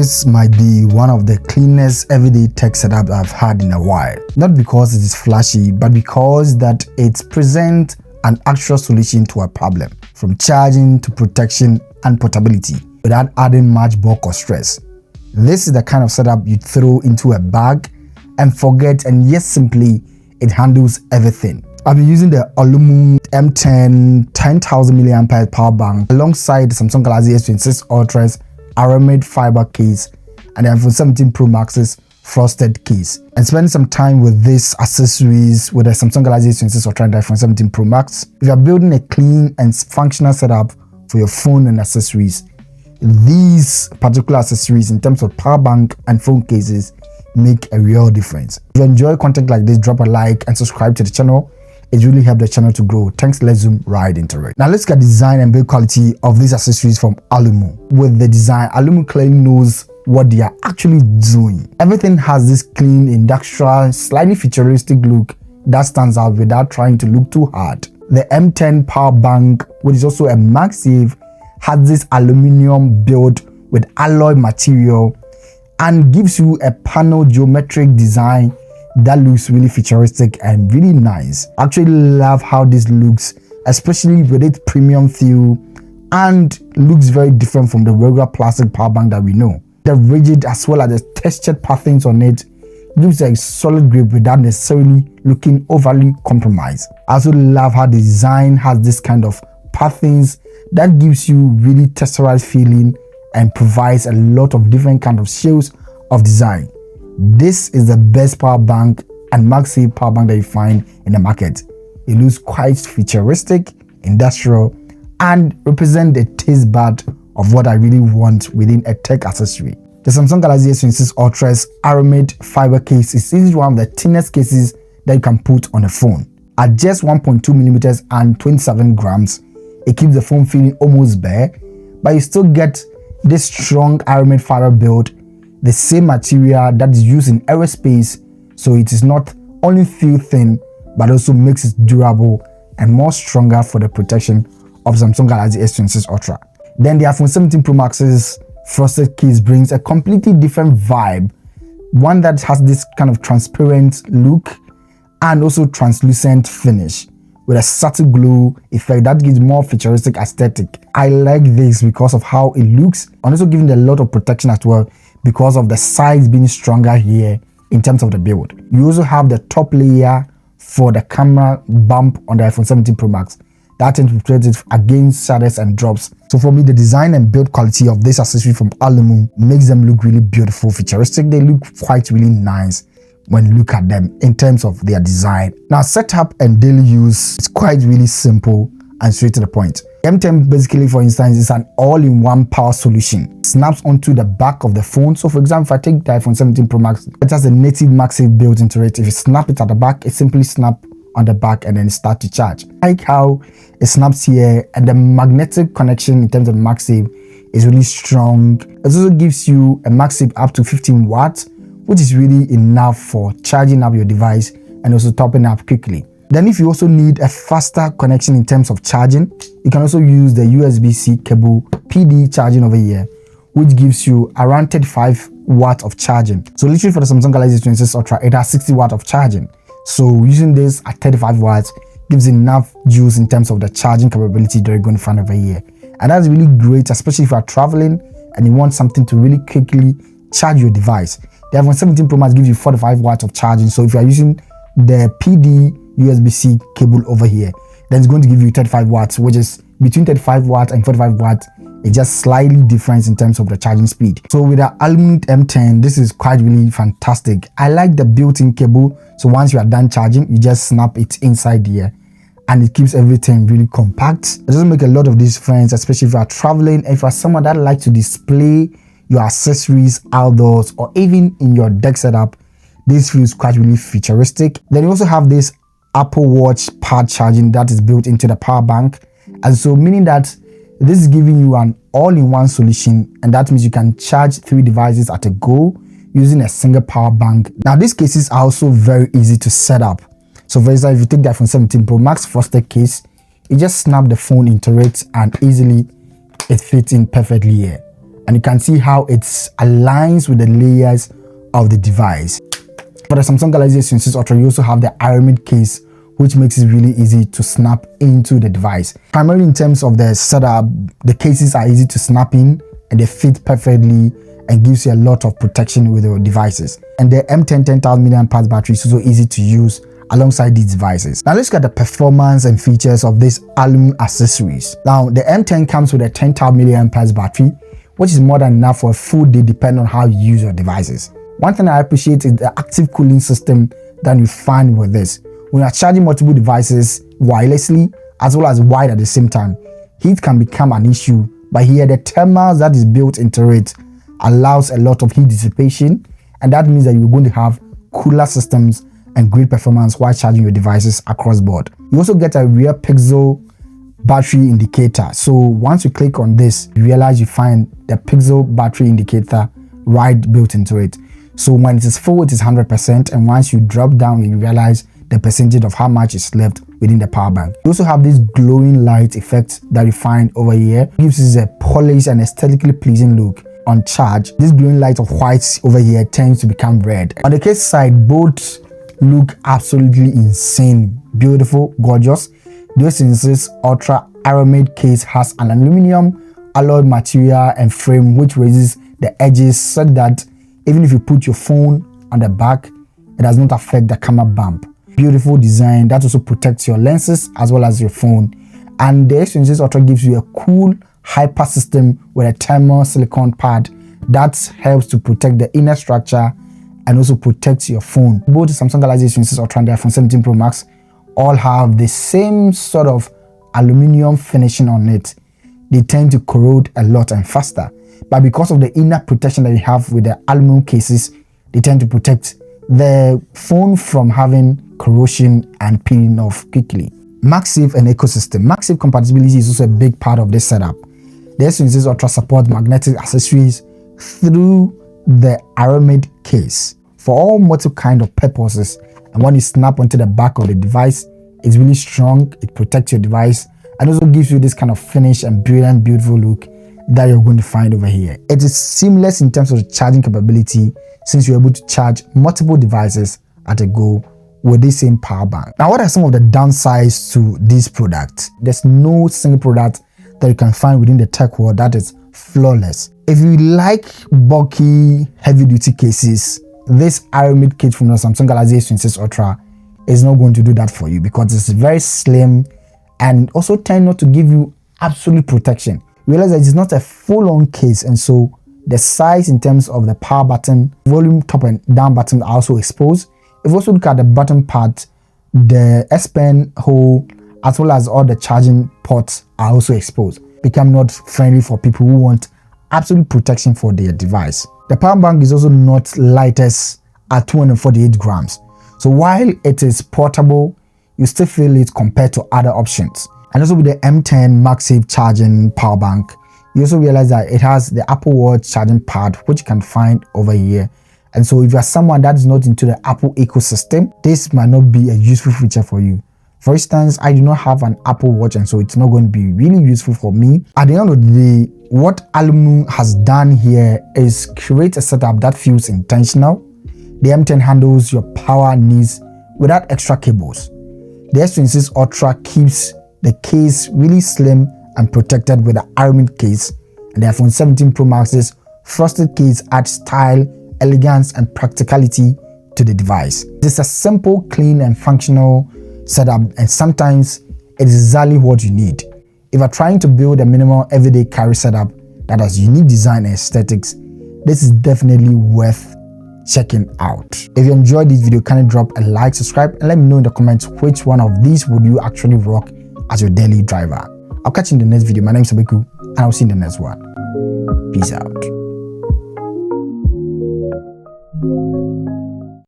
this might be one of the cleanest everyday tech setup I've had in a while. Not because it is flashy, but because that it presents an actual solution to a problem, from charging to protection and portability, without adding much bulk or stress. This is the kind of setup you throw into a bag and forget, and yes, simply it handles everything. I've been using the Aulumu M10 10,000 mAh power bank alongside the Samsung Galaxy S26 Ultra's Aramid fiber case and the iPhone 17 Pro Max's frosted case, and spending some time with these accessories with the Samsung Galaxy S26 Ultra and the iPhone 17 Pro Max. If you're building a clean and functional setup for your phone and accessories, these particular accessories in terms of power bank and phone cases make a real difference. If you enjoy content like this, drop a like and subscribe to the channel. It really helps the channel to grow. Thanks, let's zoom right into it. Now let's get design and build quality of these accessories from Aulumu. With the design, Aulumu clearly knows what they are actually doing. Everything has this clean, industrial, slightly futuristic look that stands out without trying to look too hard. The M10 power bank, which is also a MagSafe, has this aluminium build with alloy material and gives you a panel geometric design that looks really futuristic and really nice. I actually love how this looks, especially with its premium feel, and looks very different from the regular plastic power bank that we know. The rigid as well as the textured patterns on it gives a solid grip without necessarily looking overly compromised. I also love how the design has this kind of patterns that gives you really texturized feeling and provides a lot of different kind of shades of design. This is the best power bank and MagSafe power bank that you find in the market. It looks quite futuristic, industrial, and represent the taste bud of what I really want within a tech accessory. The Samsung Galaxy S26 Ultra's Aramid fiber case is easily one of the thinnest cases that you can put on a phone. At just 1.2 millimeters and 27 grams, it keeps the phone feeling almost bare, but you still get this strong Aramid fiber build, the same material that is used in aerospace, so it is not only feel thin but also makes it durable and more stronger for the protection of Samsung Galaxy S26 Ultra. Then the iPhone 17 Pro Max's frosted case brings a completely different vibe, one that has this kind of transparent look and also translucent finish with a subtle glow effect that gives more futuristic aesthetic. I like this because of how it looks, and also giving a lot of protection as well because of the sides being stronger here in terms of the build. You also have the top layer for the camera bump on the iPhone 17 Pro Max that tends to protect it against shadows and drops. So for me, the design and build quality of this accessory from Aulumu makes them look really beautiful, futuristic. They look quite really nice when you look at them in terms of their design. Now, setup and daily use is quite really simple and straight to the point. M10 basically, for instance, is an all-in-one power solution. It snaps onto the back of the phone. So for example, if I take the iPhone 17 Pro Max, it has a native MagSafe built into it. If you snap it at the back, it simply snaps on the back and then start to charge. I like how it snaps here, and the magnetic connection in terms of MagSafe is really strong. It also gives you a MagSafe up to 15 watts, which is really enough for charging up your device and also topping up quickly. Then if you also need a faster connection in terms of charging, you can also use the USB-C cable PD charging over here, which gives you around 35 watts of charging. So literally for the Samsung Galaxy S26 Ultra, it has 60 watts of charging. So using this at 35 watts gives enough juice in terms of the charging capability that you're going to find over here. And that's really great, especially if you are traveling and you want something to really quickly charge your device. The iPhone 17 Pro Max gives you 45 watts of charging. So if you are using the PD USB-C cable over here, then it's going to give you 35 watts, which is between 35 watts and 45 watts. It's just slightly different in terms of the charging speed. So with the Aulumu M10, this is quite really fantastic. I like the built-in cable. So once you are done charging, you just snap it inside here and it keeps everything really compact. It doesn't make a lot of difference, especially if you are traveling, if you are someone that likes to display your accessories outdoors or even in your deck setup. This feels quite really futuristic. Then you also have this Apple Watch pad charging that is built into the power bank, and so meaning that this is giving you an all-in-one solution, and that means you can charge 3 devices at a go using a single power bank. Now these cases are also very easy to set up. So for example, if you take the iPhone 17 Pro Max frosted case, you just snap the phone into it and easily it fits in perfectly here. and you can see how it aligns with the layers of the device. For the Samsung Galaxy S26 Ultra, you also have the Aramid case, which makes it really easy to snap into the device. Primarily in terms of the setup, the cases are easy to snap in and they fit perfectly and gives you a lot of protection with your devices. And the M10 10,000 mAh battery is also easy to use alongside these devices. Now let's look at the performance and features of this Aulumu accessories. Now the M10 comes with a 10,000 mAh battery, which is more than enough for a full day depending on how you use your devices. One thing I appreciate is the active cooling system that you find with this. When you are charging multiple devices wirelessly as well as wired at the same time, heat can become an issue, but here the thermals that is built into it allows a lot of heat dissipation, and that means that you're going to have cooler systems and great performance while charging your devices across board. You also get a rear pixel battery indicator. So once you click on this, you realize you find the pixel battery indicator right built into it. So when it is full, it is 100%, and once you drop down, you realize the percentage of how much is left within the power bank. You also have this glowing light effect that you find over here. It gives you a polished and aesthetically pleasing look. On charge, this glowing light of white over here tends to become red. On the case side, both look absolutely insane, beautiful, gorgeous. The S26 Ultra Aramid case has an aluminum alloyed material and frame which raises the edges such that even if you put your phone on the back, it does not affect the camera bump. Beautiful design that also protects your lenses as well as your phone. And the S26 Ultra gives you a cool hyper system with a thermal silicone pad that helps to protect the inner structure and also protects your phone. Both the Samsung Galaxy S26 Ultra and the iPhone 17 Pro Max all have the same sort of aluminum finishing on it. They tend to corrode a lot and faster, but because of the inner protection that you have with the aluminum cases, they tend to protect the phone from having corrosion and peeling off quickly. MagSafe and ecosystem. MagSafe compatibility is also a big part of this setup. The S26 Ultra supports magnetic accessories through the Aramid case for all multiple kind of purposes, and when you snap onto the back of the device, it's really strong. It protects your device and also gives you this kind of finish and brilliant, beautiful look that you're going to find over here. It is seamless in terms of charging capability since you're able to charge multiple devices at a go with the same power bank. Now, what are some of the downsides to this product? There's no single product that you can find within the tech world that is flawless. If you like bulky, heavy-duty cases, this Aramid case from the Samsung Galaxy S26 Ultra is not going to do that for you because it's very slim and also tend not to give you absolute protection. Realize that it's not a full-on case, and so the size in terms of the power button, volume top and down buttons are also exposed. If you also look at the button part, the S Pen hole as well as all the charging ports are also exposed, become not friendly for people who want absolute protection for their device. The power bank is also not lightest at 248 grams. So while it is portable, you still feel it compared to other options. And also with the M10 MagSafe charging power bank, you also realize that it has the Apple Watch charging pad, which you can find over here. And so if you are someone that is not into the Apple ecosystem, this might not be a useful feature for you. For instance, I do not have an Apple Watch, and so it's not going to be really useful for me. At the end of the day, what Aulumu has done here is create a setup that feels intentional. The M10 handles your power needs without extra cables. The S26 Ultra keeps the case really slim and protected with the Aramid case, and the iPhone 17 Pro Max's frosted case adds style, elegance, and practicality to the device. It's a simple, clean, and functional setup, and sometimes it is exactly what you need. If you're trying to build a minimal everyday carry setup that has unique design and aesthetics, this is definitely worth checking out. If you enjoyed this video, kindly drop a like, subscribe, and let me know in the comments which one of these would you actually rock as your daily driver. I'll catch you in the next video. My name is Abeku, and I'll see you in the next one. Peace out.